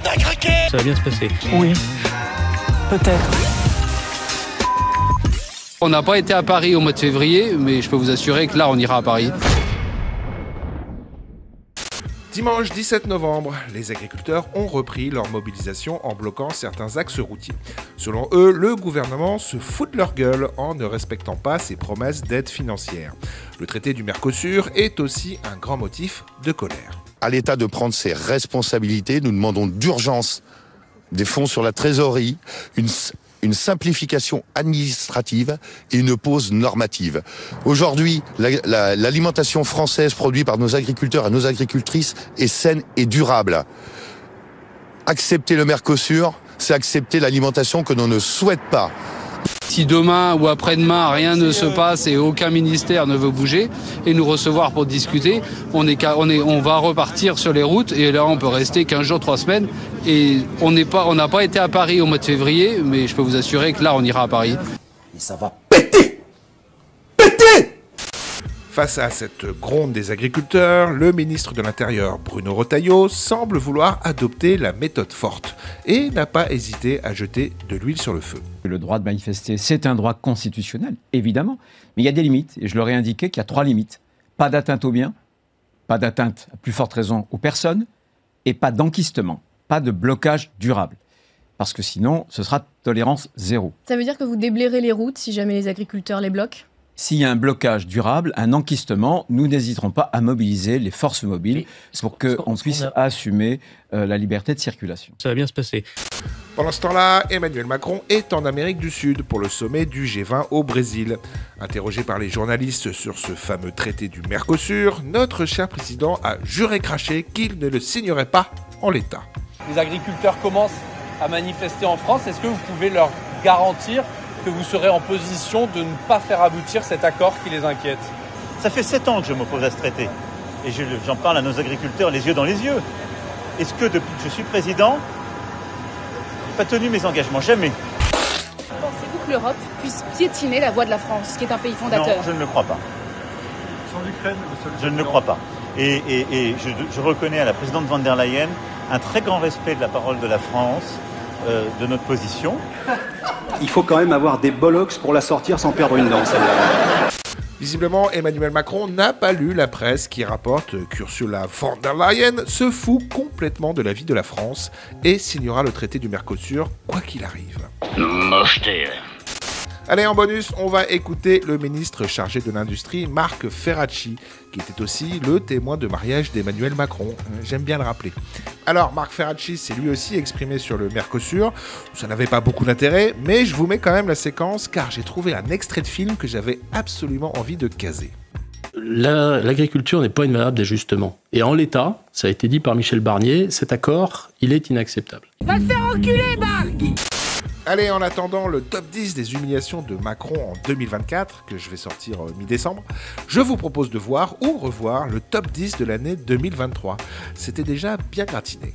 t'as craqué! Ça va bien se passer. Oui, peut-être. On n'a pas été à Paris au mois de février, mais je peux vous assurer que là, on ira à Paris. Dimanche 17 novembre, les agriculteurs ont repris leur mobilisation en bloquant certains axes routiers. Selon eux, le gouvernement se fout de leur gueule en ne respectant pas ses promesses d'aide financière. Le traité du Mercosur est aussi un grand motif de colère. À l'État de prendre ses responsabilités, nous demandons d'urgence des fonds sur la trésorerie, une simplification administrative et une pause normative. Aujourd'hui, l'alimentation française produite par nos agriculteurs et nos agricultrices est saine et durable. Accepter le Mercosur, c'est accepter l'alimentation que l'on ne souhaite pas. Si demain ou après-demain, rien ne se passe et aucun ministère ne veut bouger et nous recevoir pour discuter, on va repartir sur les routes et là, on peut rester 15 jours, 3 semaines. Et on n'a pas été à Paris au mois de février, mais je peux vous assurer que là, on ira à Paris. Et ça va péter! Face à cette gronde des agriculteurs, le ministre de l'Intérieur, Bruno Retailleau, semble vouloir adopter la méthode forte et n'a pas hésité à jeter de l'huile sur le feu. Le droit de manifester, c'est un droit constitutionnel, évidemment, mais il y a des limites, et je leur ai indiqué qu'il y a 3 limites. Pas d'atteinte aux biens, pas d'atteinte, à plus forte raison, aux personnes, et pas d'enquistement, pas de blocage durable. Parce que sinon, ce sera tolérance zéro. Ça veut dire que vous déblayerez les routes si jamais les agriculteurs les bloquent ? S'il y a un blocage durable, un enquistement, nous n'hésiterons pas à mobiliser les forces mobiles pour qu'on puisse assumer la liberté de circulation. Ça va bien se passer. Pendant ce temps-là, Emmanuel Macron est en Amérique du Sud pour le sommet du G20 au Brésil. Interrogé par les journalistes sur ce fameux traité du Mercosur, notre cher président a juré craché qu'il ne le signerait pas en l'état. Les agriculteurs commencent à manifester en France. Est-ce que vous pouvez leur garantir que vous serez en position de ne pas faire aboutir cet accord qui les inquiète? Ça fait 7 ans que je m'oppose à ce traité. Et j'en parle à nos agriculteurs les yeux dans les yeux. Est-ce que depuis que je suis président, je n'ai pas tenu mes engagements? Jamais. Pensez-vous que l'Europe puisse piétiner la voix de la France, qui est un pays fondateur? Non, je ne le crois pas. Sans l'Ukraine, je ne le crois pas. Et je reconnais à la présidente von der Leyen un très grand respect de la parole de la France, de notre position. Il faut quand même avoir des bollocks pour la sortir sans perdre une dent, celle-là. Visiblement, Emmanuel Macron n'a pas lu la presse qui rapporte qu'Ursula von der Leyen se fout complètement de la vie de la France et signera le traité du Mercosur quoi qu'il arrive. Mocheté. Allez, en bonus, on va écouter le ministre chargé de l'Industrie, Marc Ferracci, qui était aussi le témoin de mariage d'Emmanuel Macron. J'aime bien le rappeler. Alors, Marc Ferracci s'est lui aussi exprimé sur le Mercosur. Ça n'avait pas beaucoup d'intérêt, mais je vous mets quand même la séquence, car j'ai trouvé un extrait de film que j'avais absolument envie de caser. L'agriculture n'est pas une variable d'ajustement. Et en l'état, ça a été dit par Michel Barnier, cet accord, il est inacceptable. Va te faire enculer, Marc! Allez, en attendant le top 10 des humiliations de Macron en 2024, que je vais sortir mi-décembre, je vous propose de voir ou revoir le top 10 de l'année 2023. C'était déjà bien gratiné.